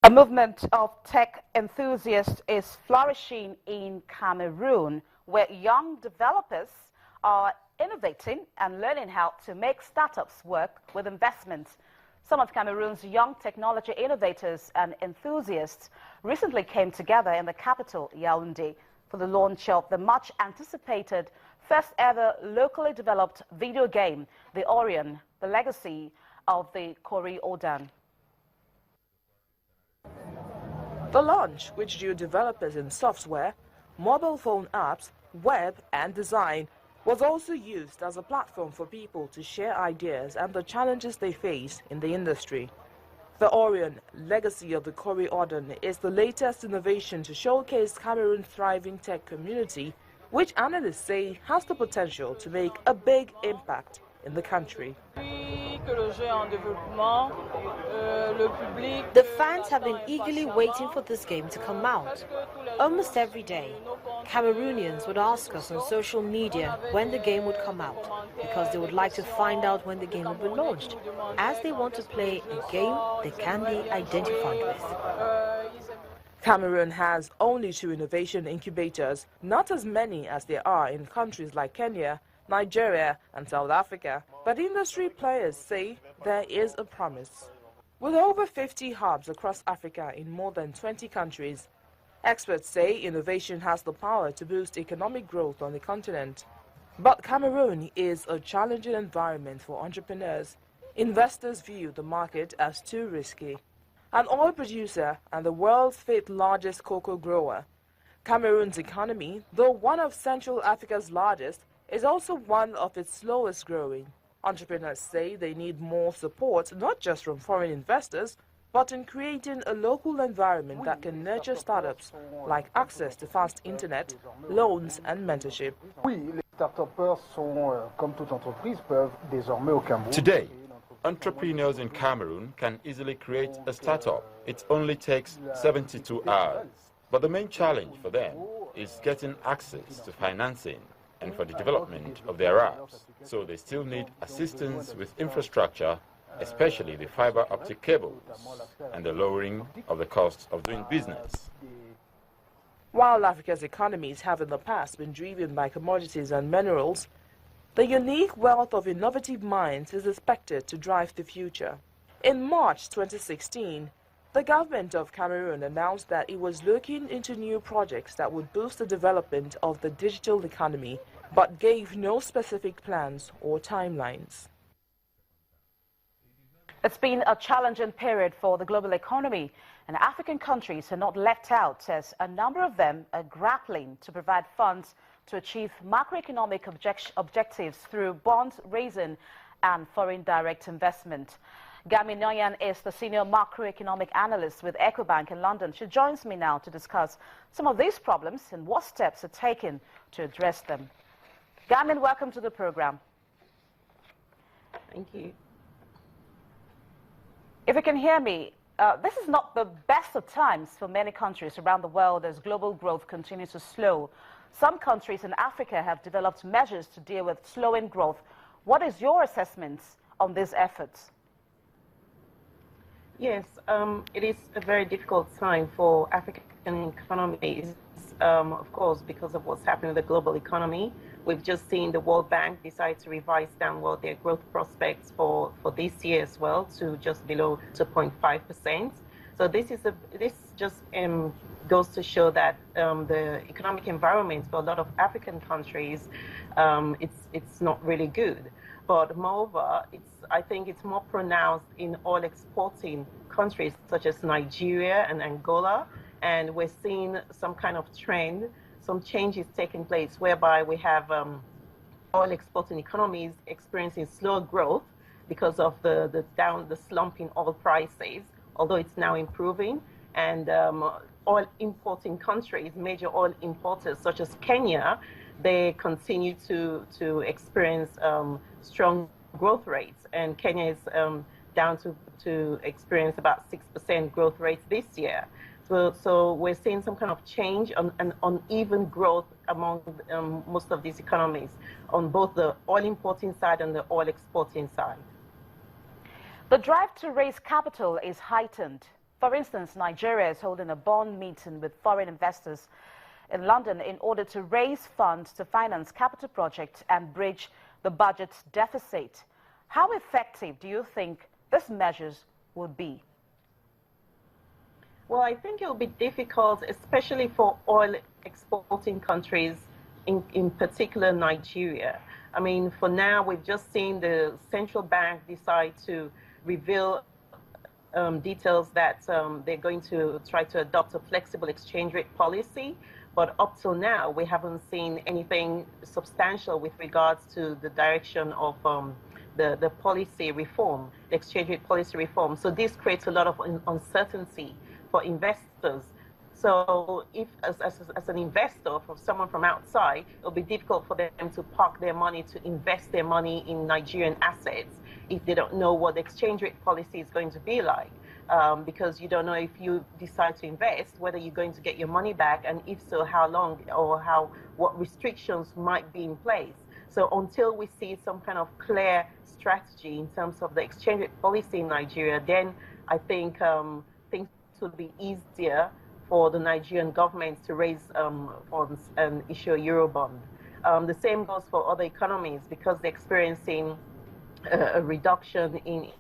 A movement of tech enthusiasts is flourishing in Cameroon, where young developers are innovating and learning how to make startups work with investments. Some of Cameroon's young technology innovators and enthusiasts recently came together in the capital, Yaoundé, for the launch of the much-anticipated first-ever locally developed video game, The Orion, the legacy of the Kori Odan. The launch, which drew developers in software, mobile phone apps, web and design, was also used as a platform for people to share ideas and the challenges they face in the industry. The Orion, legacy of the Kori Odan, is the latest innovation to showcase Cameroon's thriving tech community, which analysts say has the potential to make a big impact in the country. The fans have been eagerly waiting for this game to come out. Almost every day, Cameroonians would ask us on social media when the game would come out, because they would like to find out when the game would be launched, as they want to play a game they can be identified with. Cameroon has only 2 innovation incubators, not as many as there are in countries like Kenya, Nigeria and South Africa, but industry players say there is a promise. With over 50 hubs across Africa in more than 20 countries, experts say innovation has the power to boost economic growth on the continent. But Cameroon is a challenging environment for entrepreneurs. Investors view the market as too risky. An oil producer and the world's 5th largest cocoa grower, Cameroon's economy, though one of Central Africa's largest, is also one of its slowest growing. Entrepreneurs say they need more support, not just from foreign investors, but in creating a local environment that can nurture startups, like access to fast internet, loans and mentorship. Today, entrepreneurs in Cameroon can easily create a startup. It only takes 72 hours. But the main challenge for them is getting access to financing and for the development of their apps. So they still need assistance with infrastructure, especially the fiber optic cables, and the lowering of the cost of doing business. While Africa's economies have in the past been driven by commodities and minerals, the unique wealth of innovative minds is expected to drive the future. In March 2016, the government of Cameroon announced that it was looking into new projects that would boost the development of the digital economy, but gave no specific plans or timelines. It's been a challenging period for the global economy, and African countries are not left out, as a number of them are grappling to provide funds to achieve macroeconomic objectives through bond raising and foreign direct investment. Gaimin Nonyane is the senior macroeconomic analyst with Ecobank in London. She joins me now to discuss some of these problems and what steps are taken to address them. Gaimin, welcome to the program. Thank you. If you can hear me, this is not the best of times for many countries around the world as global growth continues to slow. Some countries in Africa have developed measures to deal with slowing growth. What is your assessment on these efforts? Yes, it is a very difficult time for African economies, of course, because of what's happening in the global economy. We've just seen the World Bank decide to revise downward their growth prospects for this year as well to just below 2.5%. So this just goes to show that the economic environment for a lot of African countries, it's not really good. But moreover, I think it's more pronounced in oil exporting countries such as Nigeria and Angola. And we're seeing some kind of trend, some changes taking place whereby we have oil exporting economies experiencing slower growth because of the slump in oil prices, although it's now improving. And oil importing countries, major oil importers such as Kenya, they continue to experience strong growth rates, and Kenya is down to experience about 6% growth rates this year. So we're seeing some kind of change and uneven growth among most of these economies on both the oil importing side and the oil exporting side. The drive to raise capital is heightened. For instance, Nigeria is holding a bond meeting with foreign investors in London in order to raise funds to finance capital projects and bridge the budget's deficit. How effective do you think these measures would be? Well, I think it will be difficult, especially for oil exporting countries, in particular Nigeria. I mean, for now, we've just seen the central bank decide to reveal details that they're going to try to adopt a flexible exchange rate policy. But up till now, we haven't seen anything substantial with regards to the direction of the policy reform, the exchange rate policy reform. So this creates a lot of uncertainty for investors. So if, as an investor, for someone from outside, it'll be difficult for them to park their money, to invest their money in Nigerian assets if they don't know what the exchange rate policy is going to be like. Because you don't know if you decide to invest, whether you're going to get your money back, and if so, how long, or what restrictions might be in place. So until we see some kind of clear strategy in terms of the exchange rate policy in Nigeria, then I think things will be easier for the Nigerian government to raise funds and issue a Eurobond. The same goes for other economies, because they're experiencing a reduction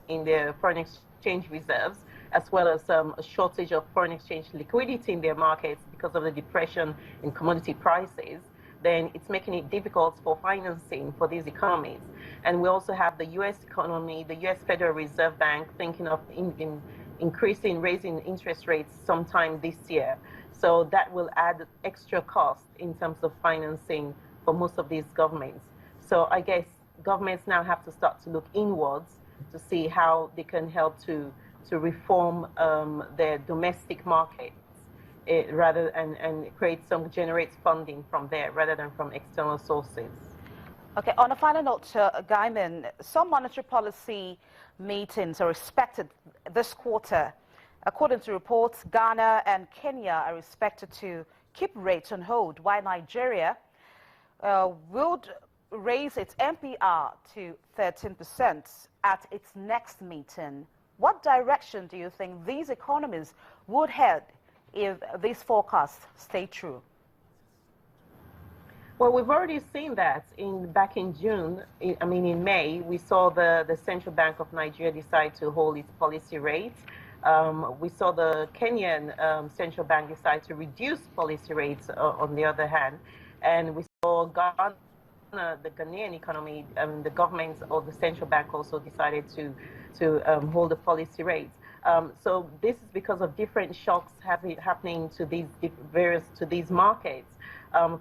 in their foreign exchange reserves, as well as a shortage of foreign exchange liquidity in their markets because of the depression in commodity prices. Then it's making it difficult for financing for these economies. And we also have the U.S. economy, the U.S. Federal Reserve Bank thinking of raising interest rates sometime this year. So that will add extra cost in terms of financing for most of these governments. So I guess governments now have to start to look inwards to see how they can help to reform their domestic markets and generate funding from there rather than from external sources. Okay, on a final note, Gaimin, some monetary policy meetings are expected this quarter. According to reports, Ghana and Kenya are expected to keep rates on hold, while Nigeria would raise its MPR to 13% at its next meeting. What direction do you think these economies would head if these forecasts stay true? Well, we've already seen that back in June. In May, we saw the Central Bank of Nigeria decide to hold its policy rate. We saw the Kenyan Central Bank decide to reduce policy rates on the other hand. And we saw Ghana, the Ghanaian economy, the government or the Central Bank also decided to hold the policy rate. So this is because of different shocks happening to these markets.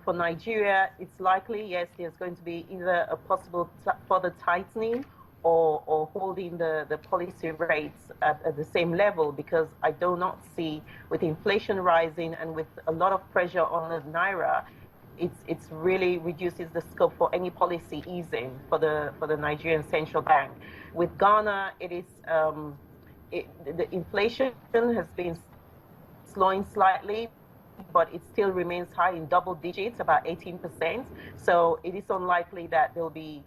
For Nigeria, it's likely, yes, there's going to be either a possible further tightening or holding the policy rates at the same level, because I do not see, with inflation rising and with a lot of pressure on the Naira, it's really reduces the scope for any policy easing for the Nigerian Central Bank. With Ghana, it is the inflation has been slowing slightly, but it still remains high in double digits, about 18%. So it is unlikely that they'll be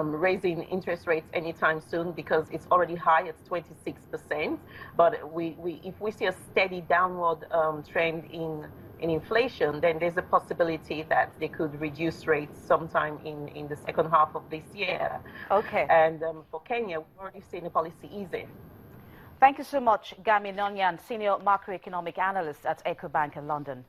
raising interest rates anytime soon, because it's already high at 26%. But if we see a steady downward trend in inflation, then there's a possibility that they could reduce rates sometime in the second half of this year. Okay. And for Kenya, we've already seen a policy easing. Thank you so much, Gaimin Nonyane, Senior Macroeconomic Analyst at EcoBank in London.